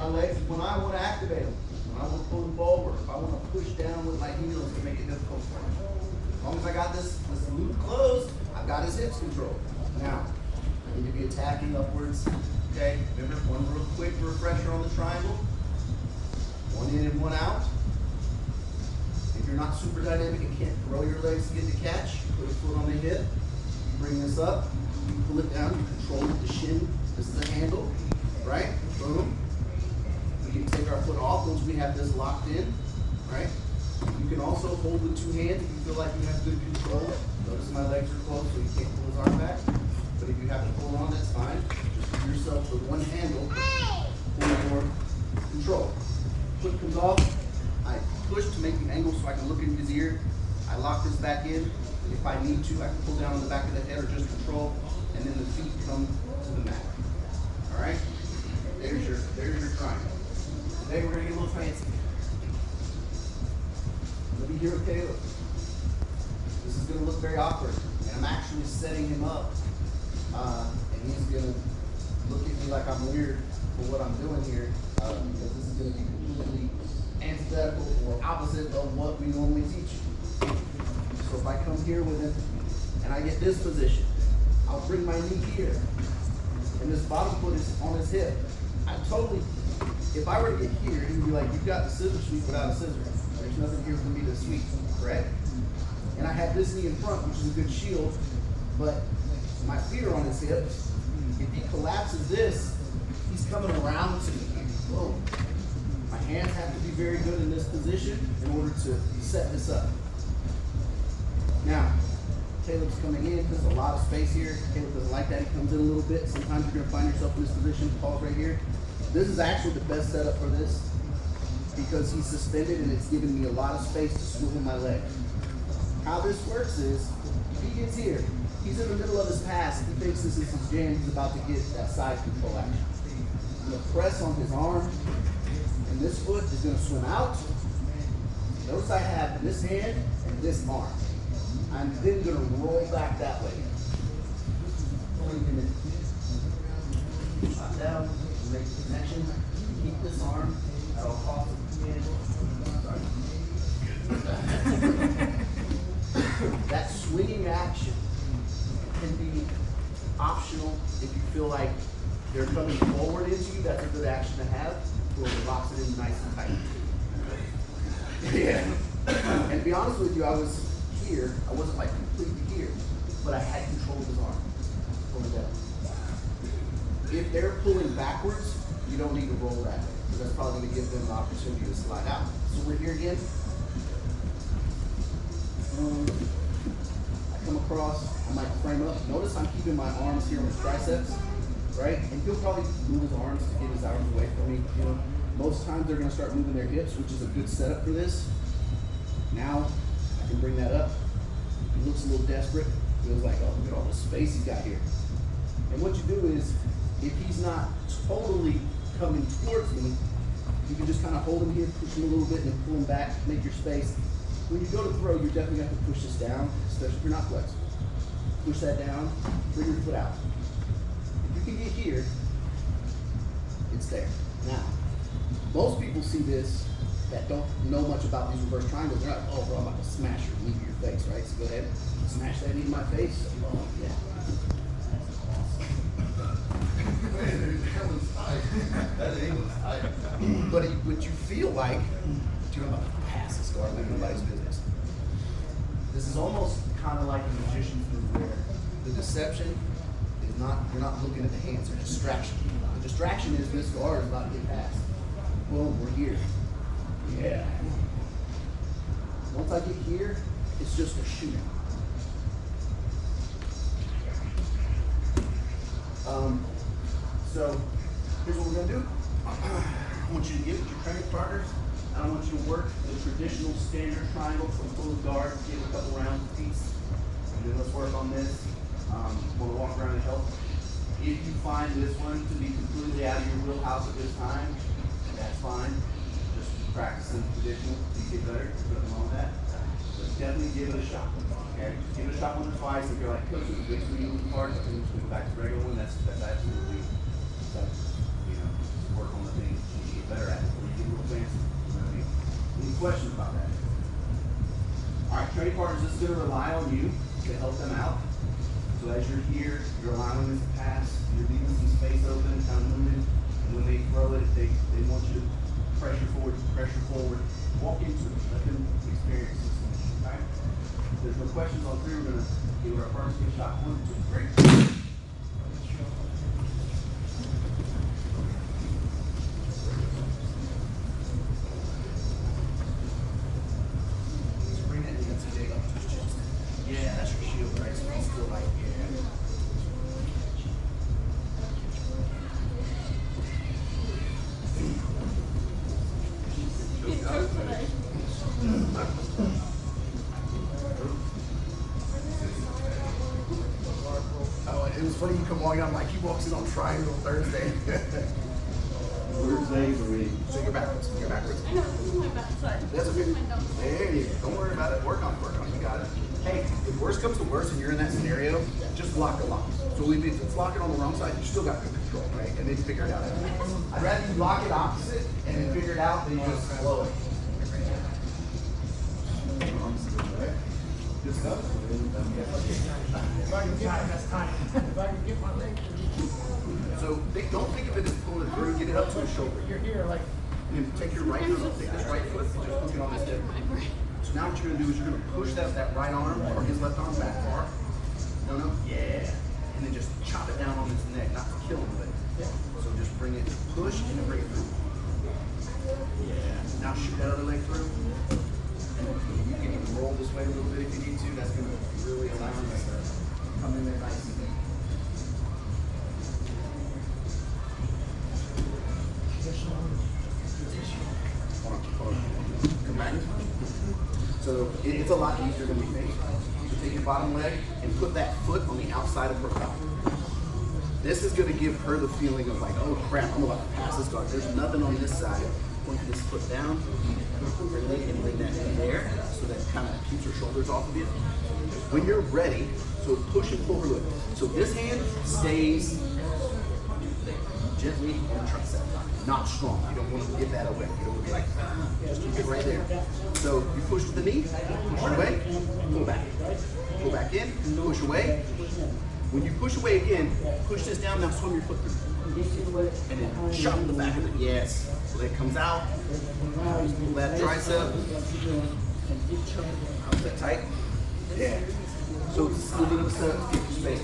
my legs when I want to activate them. When I want to pull them forward, if I want to push down with my heels to make it difficult for him. As long as I got this loop closed, I've got his hips controlled. Now, I need to be attacking upwards. Okay, remember one real quick refresher on the triangle. One in and one out. If you're not super dynamic and can't throw your legs to get the catch, put a foot on the hip. You bring this up, you pull it down, you control it, the shin. This is a handle, right? Boom. We can take our foot off once we have this locked in, right? You can also hold with two hands if you feel like you have good control. Notice my legs are closed so you can't pull his arm back. But if you have to pull on, that's fine. Just give yourself with one handle for control. Foot comes off. I push to make the angle so I can look into his ear. I lock this back in. If I need to, I can pull down on the back of the head or just control, and then the feet come to the mat. All right? There's your triangle. Today we're gonna get a little fancy. Let me hear with Caleb. This is gonna look very awkward, and I'm actually setting him up, and he's gonna look at me like I'm weird for what I'm doing here, because this is gonna be completely antithetical or opposite of what we normally teach you. So if I come here with him and I get this position, I'll bring my knee here, and this bottom foot is on his hip. If I were to get here, he'd be like, you've got the scissor sweep without a scissor. There's nothing here for me to sweep, correct? And I have this knee in front, which is a good shield, but my feet are on his hips. If he collapses this, he's coming around to me. Whoa. My hands have to be very good in this position in order to set this up. Now, Caleb's coming in, there's a lot of space here. Caleb doesn't like that, he comes in a little bit. Sometimes you're gonna find yourself in this position, pause right here. This is actually the best setup for this because he's suspended and it's giving me a lot of space to swivel my leg. How this works is, if he gets here, he's in the middle of his pass, he thinks this is his jam, he's about to get that side control action. I'm gonna press on his arm, and this foot is gonna swim out. Notice I have this hand and this arm. I'm then gonna roll back that way. Shot down, make the connection, keep this arm at all costs. That swinging action can be optional if you feel like they're coming forward into you. That's a good action to have. Or it locks it in nice and tight. Yeah. And to be honest with you, I was here. I wasn't like completely here, but I had control of his arm. Pulling down. If they're pulling backwards, you don't need to roll that way, because that's probably going to give them the opportunity to slide out. So we're here again. I come across, I might frame up. Notice I'm keeping my arms here on his triceps, right? And he'll probably move his arms to get his arms away from me. You know, most times they're going to start moving their hips, which is a good setup for this. Now I can bring that up. He looks a little desperate. Feels like, oh, look at all the space he's got here. And what you do is, if he's not totally coming towards me, you can just kind of hold him here, push him a little bit, and then pull him back, make your space. When you go to throw, you're definitely going to have to push this down, especially if you're not flexible. Push that down, bring your foot out. If you can get here, it's there. Now, most people see this that don't know much about these reverse triangles. They're like, oh, bro, I'm about to smash your knee to your face, right? So go ahead, smash that knee to my face. Oh, yeah. But you feel like you're about to pass this guard like nobody's business. This is almost kind of like a magician's move where the deception is not, you're not looking at the hands, they're distraction. The distraction is this guard is about to get passed. Boom, we're here. Yeah. Once I get here, it's just a shoot. So here's what we're gonna do. I want you to give it your training partners. I want you to work the traditional standard triangle from full guard, give a couple rounds apiece. And then let's work on this. We'll walk around and help. If you find this one to be completely out of your wheelhouse at this time, that's fine. Just practicing traditional to get better. There's nothing wrong with that. But definitely give it a shot. Okay? Give it a shot once or twice. If you're like, coach, it's a big swing part, then just go back to the regular one. That's absolutely, you know, work on the thing. questions about that? All right, training partners, this is going to rely on you to help them out. So as you're here, you're allowing this to pass, you're leaving some space open, kind of moving. And when they throw it, they want you to pressure forward, walk into it, let them experience this. Okay? If there's no questions on three, we're going to give our first good shot. 1, 2, 3. Yeah, that's your shield, right? So it's still like, Oh, it was funny you come walking out like he walks in on Triangle Thursday. Thursdays already. So you're backwards. You're backwards. I know, this is my back side. That's okay. My dumb. There you go. Don't worry about it. Work on it. You got it. Hey, if worst comes to worst and you're in that scenario, just block it lock. So if it's locking on the wrong side, you still got good control, right? And then figure it out. I'd rather you lock it opposite and then figure it out than just slow it. Good stuff. If I can get my leg So don't think of it as pulling it through. Get it up to his shoulder. you're here, like, And take your right foot, take this right foot, and just hook it on his hip. So now what you're gonna do is you're gonna push that right arm or his left arm back far. No, yeah. And then just chop it down on his neck, not to kill him, but so just bring it, push and then bring it through. Yeah. Now shoot that other leg through. And you can even roll this way a little bit if you need to. That's gonna really allow him to come in there nice and deep. Hold on. Come back. So it's a lot easier than we think. So take your bottom leg and put that foot on the outside of her thigh. This is going to give her the feeling of like, oh crap, I'm about to pass this guard. There's nothing on this side. Point this foot down, and lay that in there, so that kind of keeps her shoulders off of you. When you're ready, so push and pull her with. So this hand stays gently on the tricep, not strong. You don't want to give that away. You don't want to be like, just keep it right there. So you push with the knee, push away, pull back. Pull back in, push away. When you push away again, push this down, now swim your foot through. And then shove the back of it. Yes. So that comes out. Pull that tricep. How's that tight? Yeah. So it's a little bit of a setup to keep your space.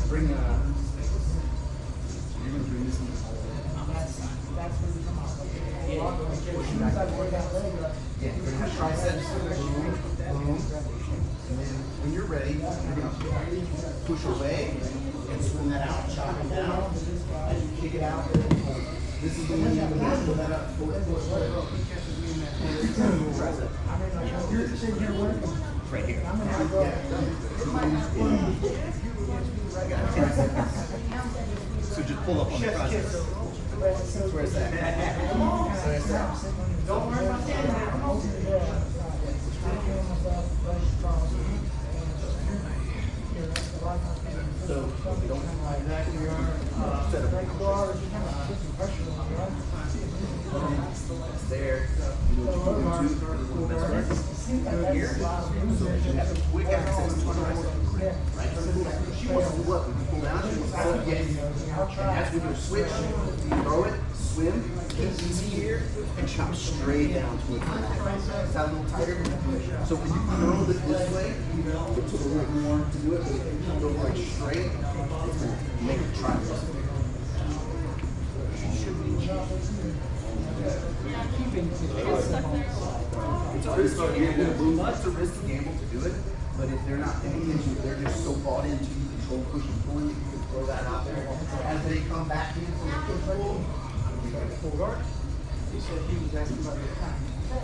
Bring you're gonna bring this in. Yeah, bring the triceps. Boom. And then when you're ready, you're gonna push away and swing that out, chop it down, and you kick it out. This is the one you're gonna pull that up, pull it. Tricep. Right here. So just pull up on the tricep. Where's that? Where's that? don't worry about that. So we don't exactly set up. There. You know what you can do here. So that you have quick access to the tricep. Right? She wants to pull up. When you pull down, she wants to pull up. Yes. And that's when you switch. You throw it, swim, get easy here, and chop straight down to it. Is that a little tighter? So when you throw this way, it took a little more to do it, but if you go like straight, it's going to make it try this. It's a risky gamble. It's a risky gamble to do it, but if they're not paying attention, they're just so bought into you control push and pulling, you can throw that out there. As they come back in from the push pull, you got a full guard. He said he was asking about the time. So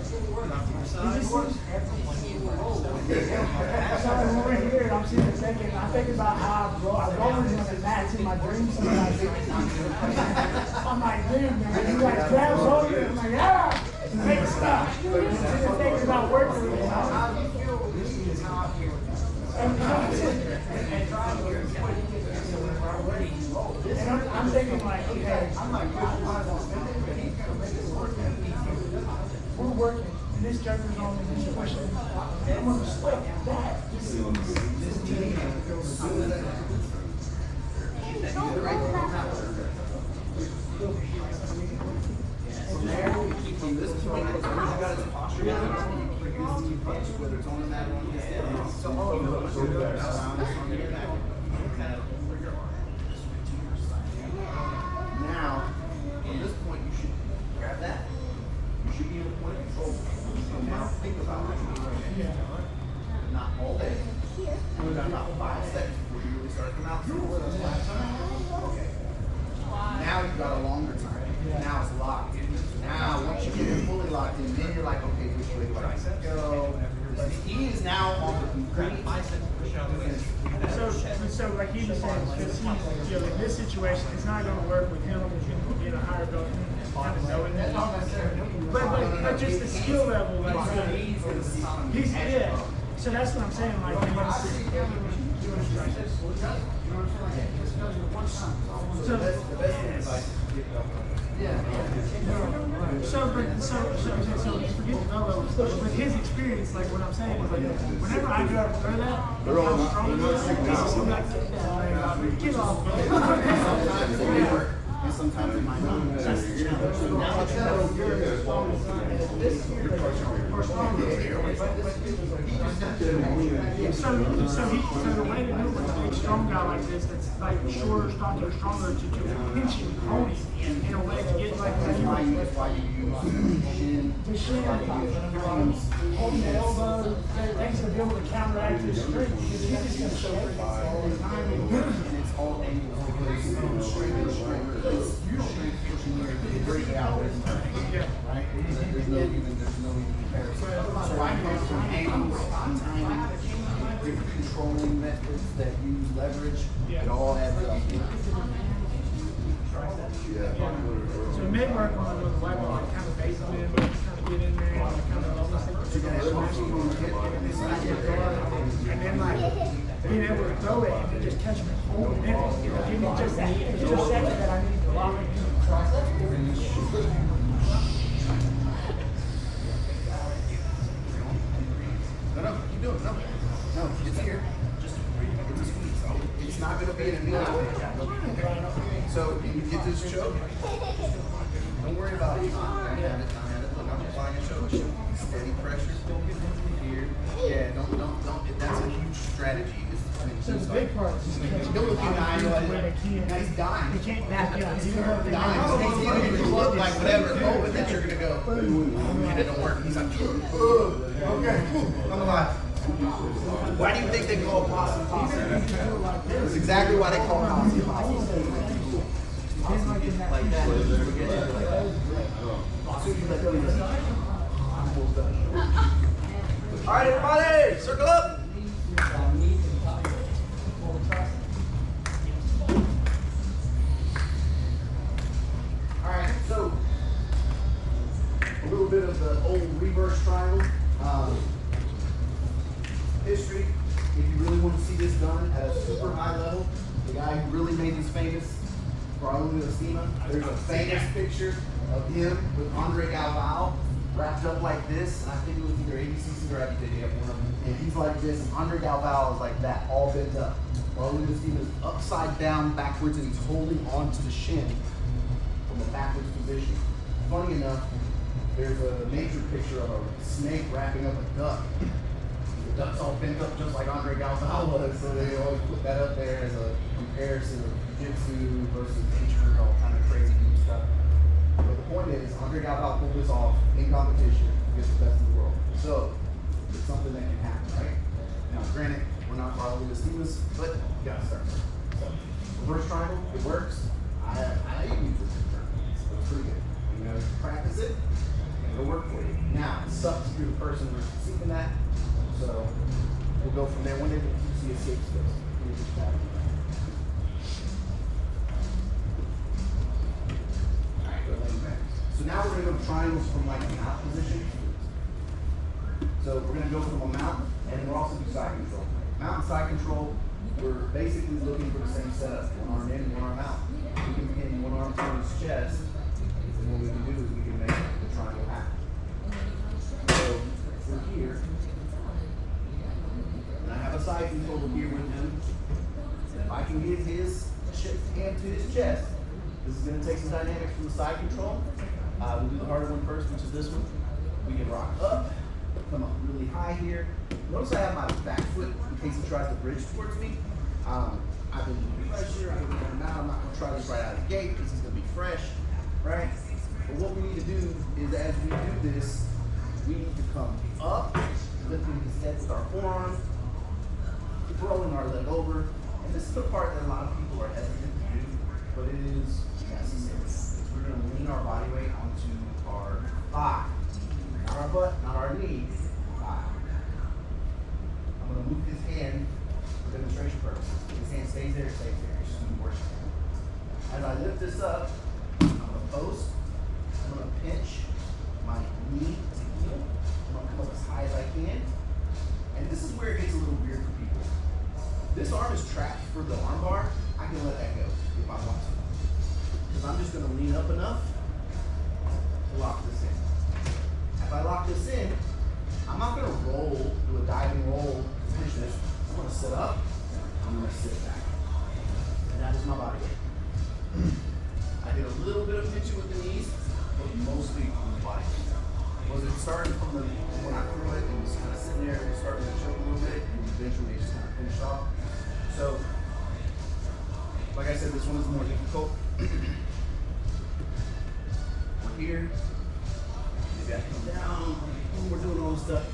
I'm over here and I'm sitting there thinking, I'm thinking about how I've always wanted gnats in my dreams sometimes. I'm like, dude, man, you guys grab hold of it. I'm like, yeah, make stuff. I'm just thinking about working with it. How do you feel? This is how I feel. I'm gonna sweat at that. From there, from this point, he's got his posture down. He punch, whether it's on the mat or on his head. So all of those are good. Now, from this point, you should grab that. You should be in a point of control. So now think about it. Not all day. About 5 seconds before you really start to come out. Okay. Now you've got a longer time. Now it's locked in. Now, once you get it fully locked in, then you're like, okay, which way do I go? He is now on the complete. So like he was saying, because he's, in this situation, it's not going to work with him being a higher belt, kind of knowing that. But just the skill level, like he's yeah. So that's what I'm saying, like so forget the bell level. With his experience, like what I'm saying is like whenever I go to throw that, I'm strong enough. Get off. Sometimes it may work, and sometimes it might not. That's the challenge. So now what you know, you're as long as So the way to do it with a big strong guy like this, that's like shorter, stockier, stronger, to pinch him, hold him in a way to get like that's why you use the shin, holding the elbow, things to be able to counteract his strength, because he's just going to show it all the time. And it's all angles because strength is strength. Your strength engineer is very out right? There's no even comparison. So I come from angles, timing, different controlling methods that use leverage. It all adds up. So mid work on with level, like kind of base them in, kind of get in there, and kind of almost like and then like being able to throw it and then just catch him and hold it in it. Give me just that second that I need to lock it in. No, keep doing it. No, it's here. Just it's a squeeze. It's not going to be an immediate. So you get this choke. Don't worry about it. I have it. Look, I'm applying a choke. Steady pressure. Here. Yeah, don't. That's a huge strategy. So the big part is don't look in the eye. He's dying. He can't back it up. He's dying. He's look like whatever, hoping that you're going to go. And it don't work. He's like, okay. I'm alive. Why do you think they call possum possum? That's exactly why they call possum possum. Like that. All right, everybody, circle up. All right, so a little bit of the old reverse triangle. History, if you really want to see this done at a super high level, the guy who really made this famous, Raul Estima, there's a famous picture of him with Andre Galvao wrapped up like this, and I think it was either ABCC or IBJJF, one of them, and he's like this, and Andre Galvao is like that, all bent up. Raul Estima is upside down, backwards, and he's holding onto the shin from a backwards position. Funny enough, there's a nature picture of a snake wrapping up a duck. The duck's all bent up just like Andre Galvao was, so they always put that up there as a comparison of jiu-jitsu versus nature, all kind of crazy new stuff. But the point is, Andre Galvao pulled this off in competition against the best in the world. So it's something that can happen, right? Now, granted, we're not Raul Estimas, but you gotta start. So reverse triangle, it works. I even use it in tournaments, so it's pretty good. You know, practice it, and it'll work for you. Now, it sucks if you're the person who's receiving that. So we'll go from there. When they see escape skills, we just tap. All right, go back. So now we're gonna go to triangles from like the mount position. So we're gonna go from a mount, and we're also do side control. Mount and side control, we're basically looking for the same setup: one arm in, one arm out. We can pin one arm through his chest, and what we can do is we can make the triangle happen. So we're here. a side control here with him. If I can get his hand to his chest, this is going to take some dynamics from the side control. We'll do the harder one first, which is this one. We can rock up, come up really high here. Notice I have my back foot in case he tries to bridge towards me. I've been doing pressure. I'm not going to try this right out of the gate because he's going to be fresh, right? But what we need to do is as we do this, we need to come up, lifting his head with our forearm, rolling our leg over. And this is the part that a lot of people are hesitant to do, but it is necessary. We're going to lean our body weight onto our thigh. Not our butt, not our knee, thigh. I'm going to move his hand for demonstration purposes. His hand stays there, Just move where it's at. As I lift this up, I'm going to post. I'm going to pinch my knee to heel. I'm going to come up as high as I can. And this is where it gets a little weird for people. This arm is trapped for the arm bar. I can let that go if I want to. Because I'm just going to lean up enough to lock this in. If I lock this in, I'm not going to roll, do a diving roll, finish this. I'm going to sit up. I'm going to sit back. And that is my body weight. I did a little bit of pinching with the knees, but mostly on the body. Was it starting from the when I threw it and was kind of sitting there and was starting to choke a little bit, and eventually just kind of finished off. So, like I said, this one is more difficult. We're here. Maybe I come down. We're doing all this stuff.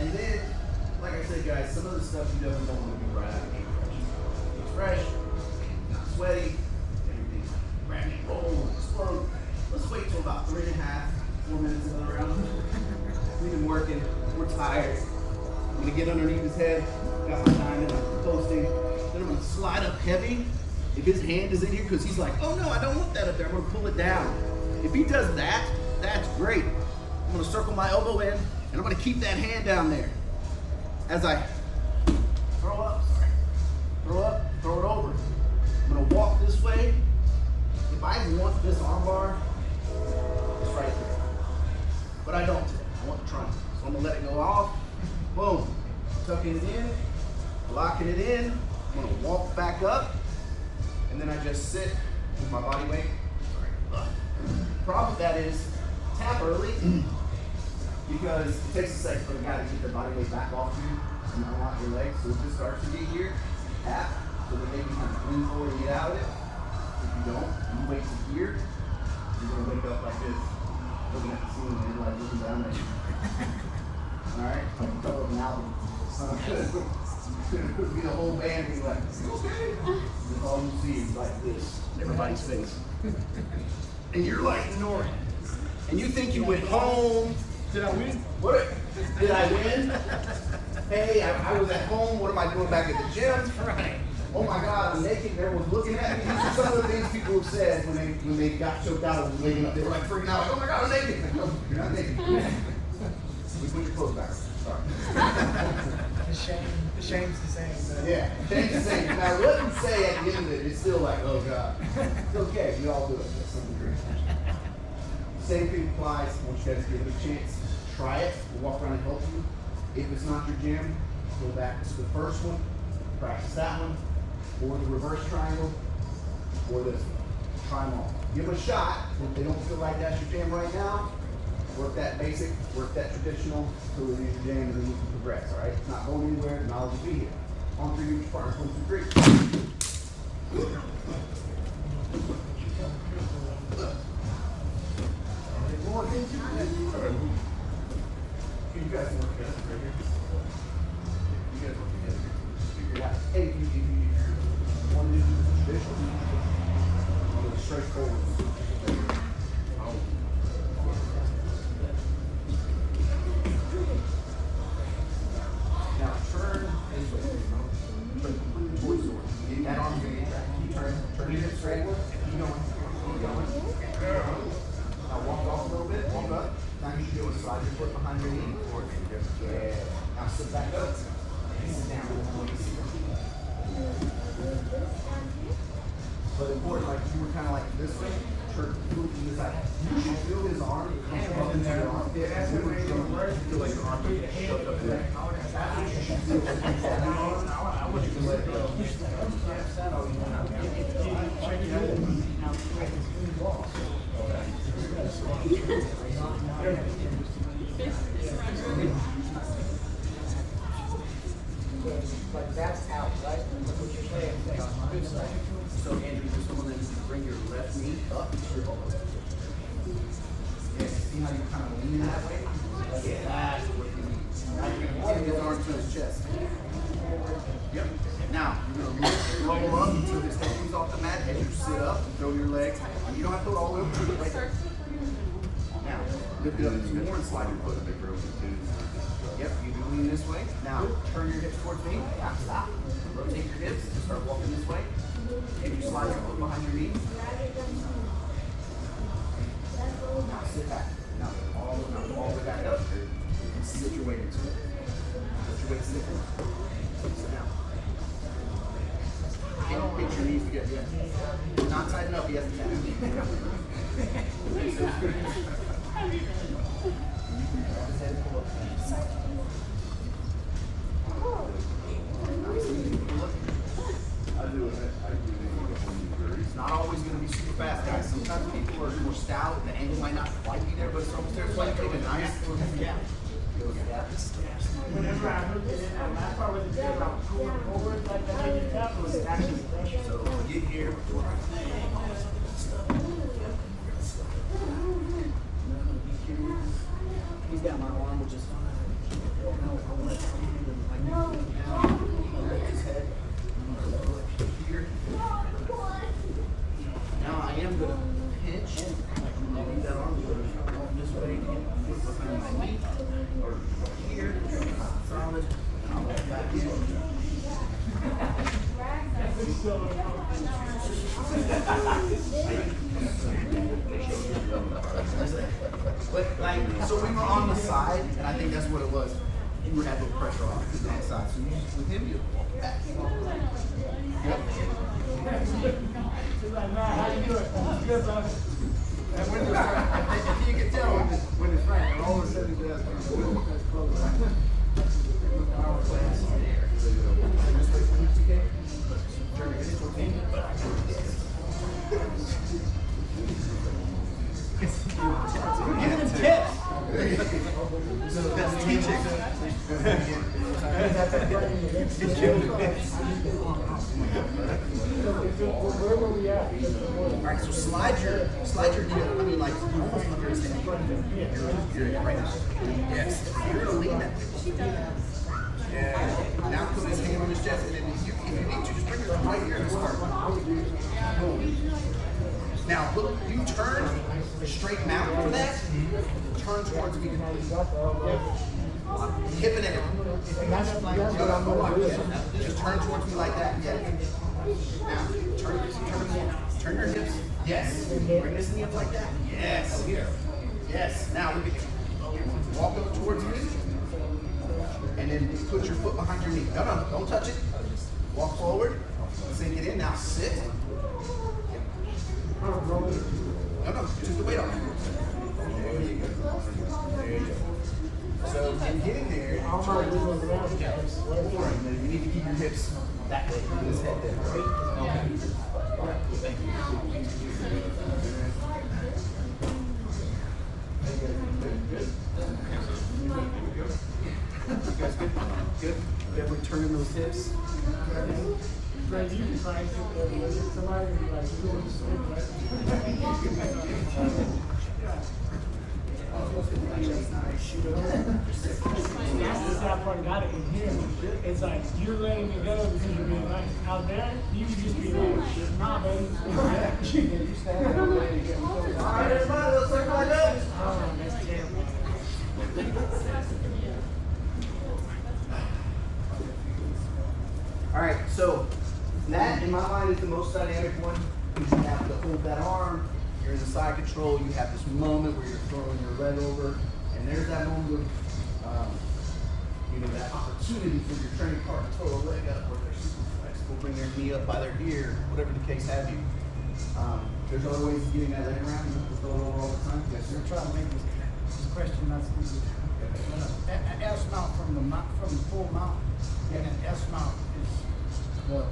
And then, like I said, guys, some of the stuff you definitely don't want to do right out of the gate. It's fresh, not sweaty, everything's grab and roll, explode. Let's wait till about 3.5, 4 minutes into the round. We've been working, we're tired. I'm gonna get underneath his head, got my diamond, I'm posting. Then I'm gonna slide up heavy. If his hand is in here, because he's like, oh no, I don't want that up there, I'm gonna pull it down. If he does that, that's great. I'm gonna circle my elbow in, and I'm gonna keep that hand down there. As I throw up, throw it over. I'm gonna walk this way. If I want this arm bar, it's right there. But I don't today. I want the triangle. So I'm gonna let it go off. Boom. Tucking it in, locking it in. I'm gonna walk back up, and then I just sit with my body weight. Problem with that is tap early because it takes a second for the guy to get their body weight back off you and unlock your legs. So if it starts to get here, tap so that they can kind of lean forward and get out of it. If you don't, you wait to here, you're gonna wake up like this, looking at the ceiling and like looking down at you. Alright? Like the color of an album. It'll be the whole band being like, okay. That's all you see is like this. Everybody's face. And you're like ignoring it. And you think you went home. Did I win? What? Did I win? Hey, I was at home. What am I doing back at the gym? Right. Oh my God, I'm naked. Everyone's looking at me. These are some of the things people have said when they got choked out and waking up. They were like freaking out, like, oh my God, I'm naked. Like, no, you're not naked. We put your clothes back. Sorry. The shame's the same. But... Yeah, shame's the same. Now, what you say at the end of it, it's still like, oh God. It's okay. We all do it to some degree. Same thing applies. I want you guys to give it a chance. Try it. We'll walk around and help you. If it's not your gym, go back to the first one, practice that one, or the reverse triangle, or this one. Try them all. Give them a shot. If they don't feel like that's your jam right now, work that basic, work that traditional, so it is your jam, and then you can progress, all right? It's not going anywhere, the knowledge will be here. On through each partner, 1, 2, 3. More things you can do. You guys work together right here. You guys work together. Figure it out. Hey, if you want to do the traditional, I'll go straight forward. Now turn this way. Turn completely towards the door. Get that arm going to get back. Keep turning. Turn your hips straight. Keep going. Keep going. Now walk off a little bit. Walk up. Now you should be able to slide your foot behind your knee. Yeah. Now Like that's out, right? That's what you're saying. Good side. So Andrew, just want to bring your left knee up to your elbow. Yeah, see how you're kind of leaning that way? Yeah, that's what you need. Now you're going to take his arm to his chest. Yep. Now, you're going to roll up until his head comes off the mat as you sit up and throw your legs. You don't have to go all the way over to it right there. Now, lift it up some more and slide your foot a bit broken too. Yep, you do lean this way. Now, turn your hips towards me. Now, stop. Rotate your hips and start walking this way. And you slide your foot behind your knee. Now, sit back. Now, all the way back up. Sit your weight into it. Put your weight sit. Sit down. Can't pinch your knees together yet. Not tight enough yet. It's not always going to be super fast, guys. Sometimes people are more stout and the angle might not quite be there, but it's almost there. So you take a nice gap. Whenever I looked at it, that last part was it about going forward like that in your tap was actually pressure. So get here. He's got my arm, which is fine. Lift his head. Here. Now I am going to pinch. Leave that arm this way. Foot behind my knee. Or here. Solid. I'll walk back in. But like, so we were on the side, and I think that's what it was. You had the pressure on the side. So you, with him, you walk back. Yep. She's like, man, how you doing? Good, bro. And when it's right, if you can tell when it's right, and all of a sudden it does, that's close. Just wait for me, TK. Turn your head towards me. That's teaching. Where were we at? Alright, so slide your knee up. I mean, like, almost under his hand. You're right now. Yes. You're gonna lean that. Yeah. Now put his hand on his chest, and then if you need to, just bring it right here and start. Now, look, you turn straight mount for that. Turn towards me. Hip and everything. That's what I'm going to do. Just turn towards me like that. Yeah. Now, turn your hips. Yes. Bring this knee up like that. Yes. Here. Yes. Now, look at you. Walk up towards me. And then put your foot behind your knee. No, don't touch it. Walk forward. Sink it in. Now sit. No, just the weight on it. There you go. There you go. So in getting there, you need to keep your hips that way. Keep his head there. Okay. Thank you. Good. You guys good? Good. Definitely turning those hips. Greg, you can try to somebody like doing That's the sad part about it in here. It's like you're letting it go because you're being nice. Out there, you can just be like, nah, baby. You stand over there and get Alright, everybody, let's take my legs. oh, that's terrible. Alright, so that in my mind is the most dynamic one. You have to hold that arm, you're in the side control, you have this moment where you're throwing your leg over, and there's that moment of, that opportunity for your training partner to throw a leg up where they're super flexible, bring their knee up by their ear, whatever the case have you. There's other ways of getting that leg around. You have to throw it over all the time. Yes, sir. Try to make this question not stupid. An S mount from the full mount, and an S mount is the,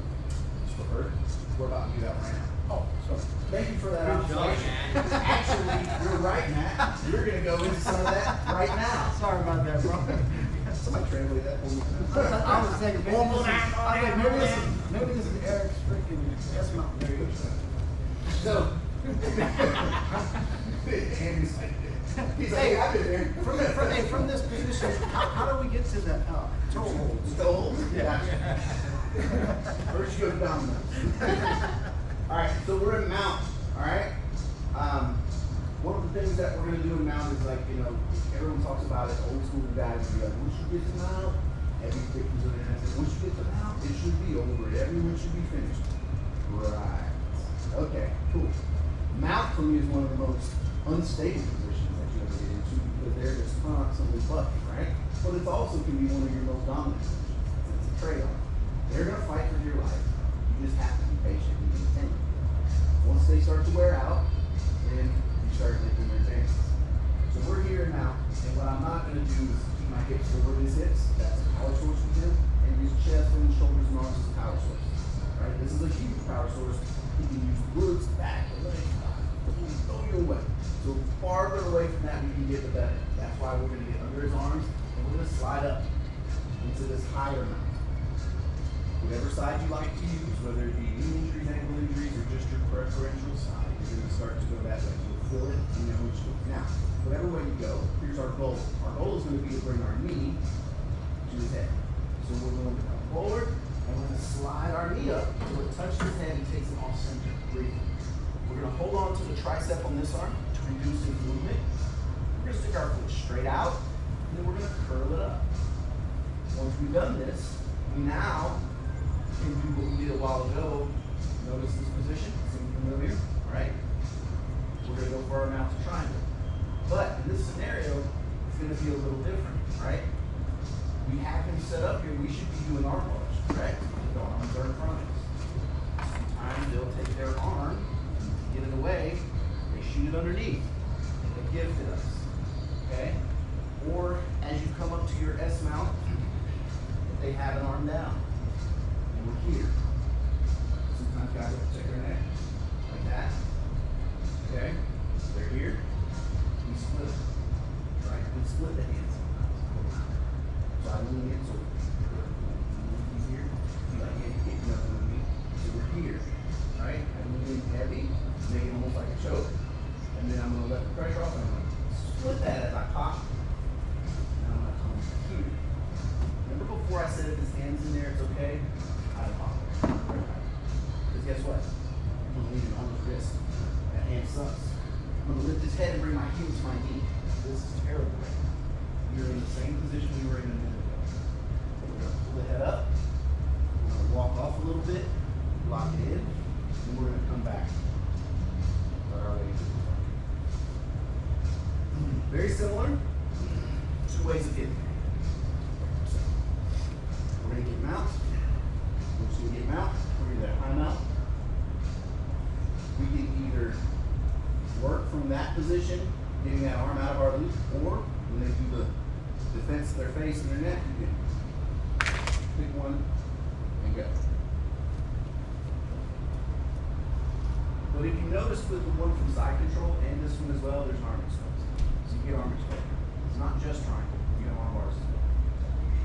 It's for Earth. We're about to do that right now. oh, sorry. Thank you for that Good job, observation. Actually, you're right, Matt. We're gonna go into some of that right now. Sorry about that, bro. Somebody translate that for me. I was thinking, maybe this is Eric's freaking S mount. There you go. So. Andy's like, he's like, hey, I've been there. From this position, how do we get to the, toe holds? Toe hold? Yeah. First you go to dominoes. Alright, so we're in mount, alright? One of the things that we're gonna do in mount is like, you know, everyone talks about it, old school guys be like, once you get to mount, every picture's in there. Once you get to mount, it should be over. Everyone should be finished. Right. Okay, cool. Mount for me is one of the most unstable positions that you ever get into because they're just constantly bucking, right? But it also can be one of your most dominant positions. It's a trade-off. They're gonna fight for your life. You just have to be patient and continue. Once they start to wear out, then you start making your advances. So we're here now, and what I'm not gonna do is keep my hips over his hips. That's a power source we do, and use chest and shoulders and arms as a power source. Right? This is a huge power source. You can use glutes, back, and legs. Go your way. So farther away from that we can get, the better. That's why we're gonna get under his arms, and we're gonna slide up into this higher mount. Whatever side you like to use, whether it be knee injuries, ankle injuries, or just your preferential side, you're going to start to go that way. You'll feel it, you know which way. Now, whatever way you go, here's our goal. Our goal is going to be to bring our knee to his head. So we're going to come forward, and we're going to slide our knee up until it touches his head and takes it off center. Breathe. We're going to hold on to the tricep on this arm to reduce his movement. We're going to stick our foot straight out, and then we're going to curl it up. Once we've done this, we now can do what we did a while ago. Notice this position, seem familiar, all right? We're gonna go for our mount to triangle. But in this scenario, it's gonna be a little different, right? We have him set up here, we should be doing arm bars, correct? The arms are in front of us. Sometimes they'll take their arm, get it away, they shoot it underneath, and they gift it us, okay? Or as you come up to your S mount, they have an arm down. We're here. Sometimes guys will check their neck like that. Okay? They're here. We split it. Right? We split the hands sometimes. So I lean in so he's here. He's like, yeah, you can't do nothing with me. So we're here. Right? I lean in heavy, make it almost like a choke. And then I'm gonna let the pressure off and I'm gonna split that as I pop. And I'm gonna come here. Remember before I said if his hand's in there, it's okay? Because guess what? I'm going to lean it on his wrist. That hand sucks. I'm going to lift his head and bring my heel to my knee. This is terrible. You're in the same position we were in a minute ago. We're going to pull the head up. We're going to walk off a little bit, lock it in, and we're going to come back. Very similar. Two ways of hitting. We're going to get mount. We're just going to get mount. We're going to get high mount. We can either work from that position, getting that arm out of our loop, or when they do the defense of their face and their neck, you can pick one and go. But if you notice with the one from side control and this one as well, there's an arm exposed. So you get arm exposed. It's not just triangle, you have arm bars as well.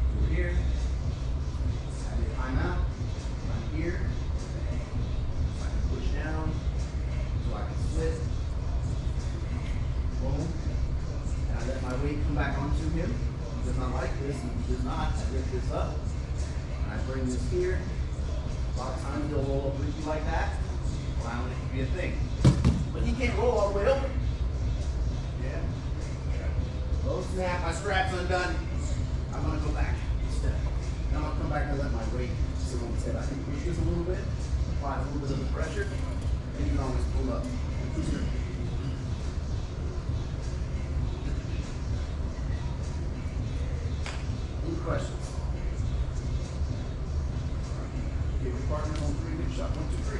So we're here, I get high mount, I'm here, so I can push down, so I can split, boom, and I let my weight come back onto him. He does not like this, and he does not. I lift this up, and I bring this here. A lot of times he'll roll up with you like that, allowing it to be a thing. But he can't roll all the way over. Yeah. Low snap, my strap's undone. I'm gonna go back. Step. Now I'm gonna come back and let my weight sit on his head. I can push this a little bit, apply a little bit of the pressure, and you can always pull up and push it. Any questions? Give your partner on 3, big shot. 1, 2, 3.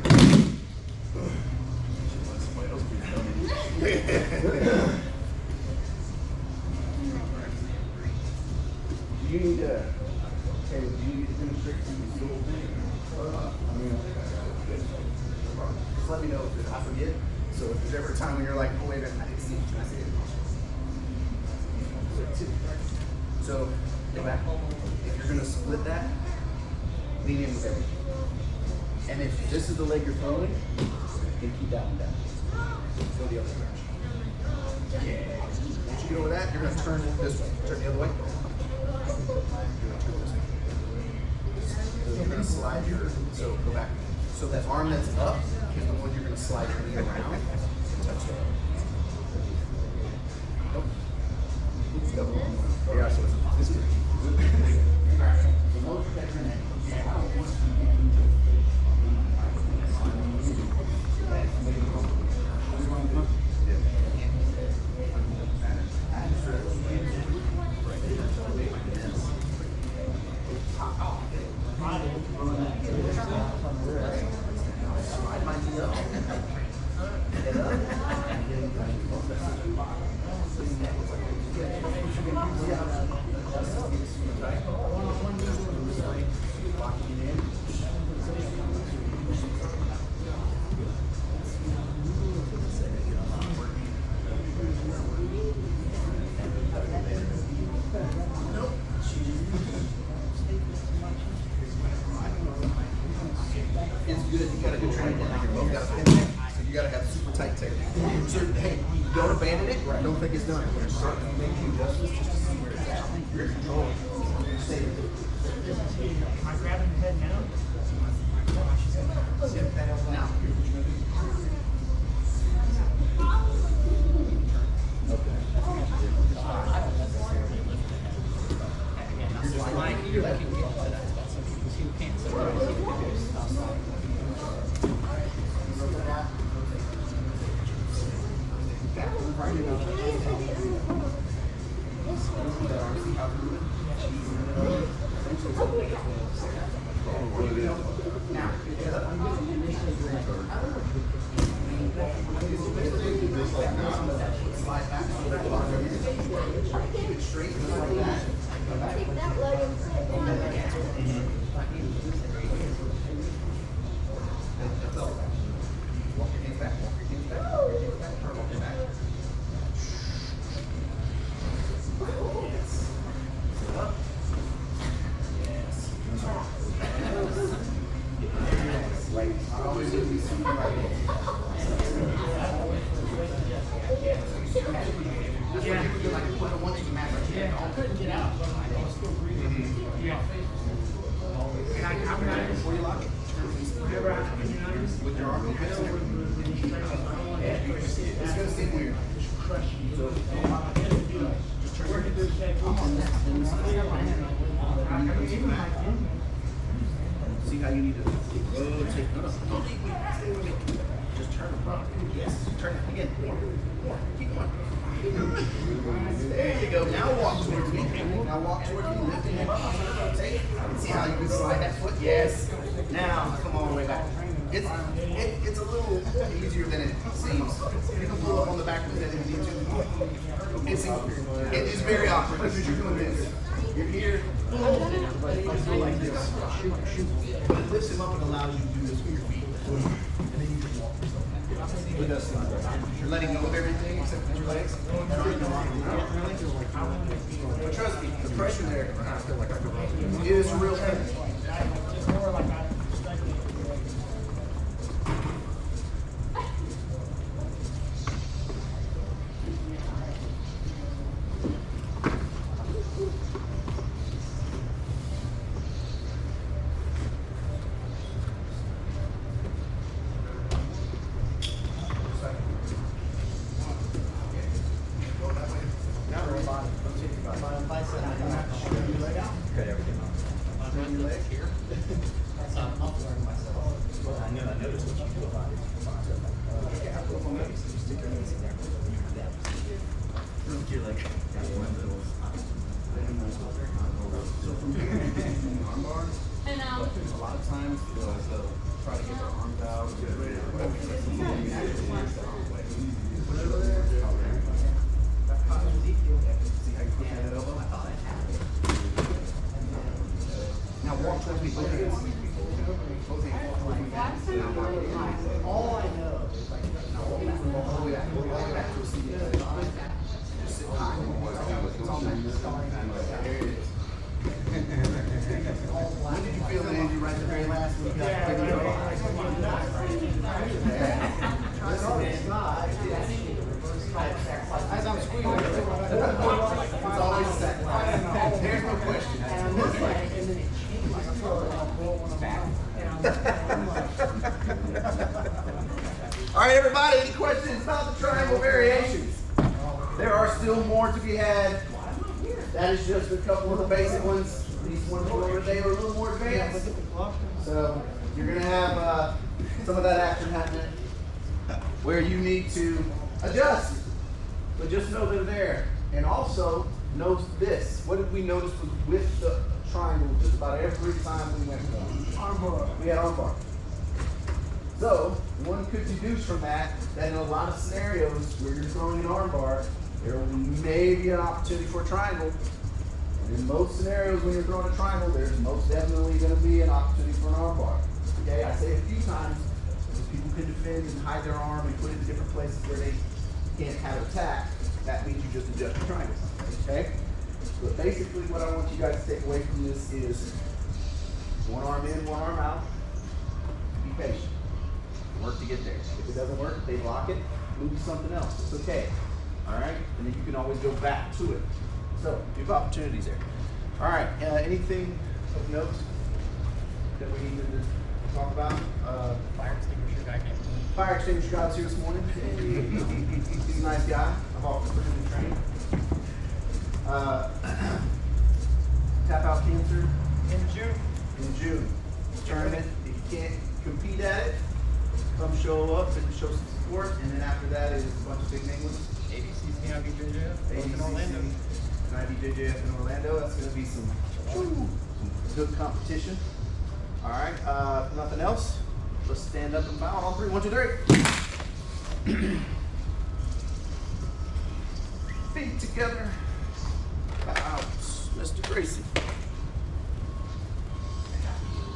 Let somebody else do it. you need to, okay, do you need to demonstrate to you the whole thing? Just let me know if I forget. So if there's ever a time when you're like, oh wait a minute, I didn't see it, can I see it? So, go back. If you're gonna split that, lean in with everything. And if this is the leg you're throwing, then keep that one down. Go the other direction. Yeah. Once you get over that, you're gonna turn this way. Turn the other way. You're gonna turn this way. So you're gonna slide your, so go back. So that arm that's up is the one you're gonna slide your knee around and touch that. Nope. Yeah, so it's good. Alright. So no protect your neck. It's good. You got a good training. You both got a pin neck, so you got to have super tight technique. So hey, don't abandon it. Don't think it's done. We're starting to make the adjustments just to see where it's at. You're in control. Stay with it. Am I grabbing the head now? Now. Slide back. Keep it straight like that. Walk your hands back. Walk your hands back. Walk your hands back. Turn off your back. Yes. Sit up. Yes. Right. I always do these super right. Yeah. You're like put it once you match right here. I couldn't get out, but I was still breathing. Yeah. Before you lock it, with your arm and hands and everything. It's gonna seem weird. So, just turn your see how you need to rotate. No, don't leave me. Stay with me. Just turn them. Yes, turn it again. More. Keep going. There you go. Now walk towards me. Now walk towards me. Lift it up. Rotate. See how you can slide that foot? Yes. Now come all the way back. It's a little easier than it seems. You can pull up on the back of the head if you need to. It is very awkward because you're doing this. You're here. You just go like this. But it lifts him up and allows you to do this with your feet. And then you can walk yourself. It does sound good. You're letting go of everything except with your legs. But trust me, the pressure there is real heavy. It's more like I expected. A lot of times they'll try to get their arms out, get ready, whatever. Push it over there. See how you push that elbow? walk towards me, both hands. Both hands. All I know is like, now all the way back, all the way back to a seat. Just sit high. It's on that. There it is. When did you feel it, Andrew, right the very last week? As I'm squeezing, it's always sacrifice. There's no question. All right, everybody, any questions about the triangle variations? There are still more to be had. That is just a couple of the basic ones. These ones over there are a little more advanced. So you're going to have some of that action happening where you need to adjust. But just know they're there. And also, note this. What did we notice was with the triangle just about every time we went armbar? We had armbar. So one could deduce from that in a lot of scenarios where you're throwing an armbar, there may be an opportunity for a triangle. And in most scenarios when you're throwing a triangle, there's most definitely going to be an opportunity for an armbar. Okay, I say a few times, because people can defend and hide their arm and put it in different places where they can't have attack. That means you just adjust your triangle. Okay? But basically what I want you guys to take away from this is one arm in, one arm out. Be patient. Work to get there. If it doesn't work, they block it, move to something else. It's okay. Alright? And then you can always go back to it. So, you have opportunities there. Alright, anything of note that we need to talk about? Fire extinguisher guy came. Fire extinguisher guy's here this morning. He's a nice guy. I've offered for him to train. Tap out cancer In June. in June. Tournament. If you can't compete at it, come show up and show some support. And then after that is a bunch of big name ones. ABCC, IBJJF, in Orlando. And IBJJF in Orlando. That's going to be some good competition. All right. If nothing else, let's stand up and bow on all three. 1, 2, 3. Feet together. Bow. Mr. Gracie.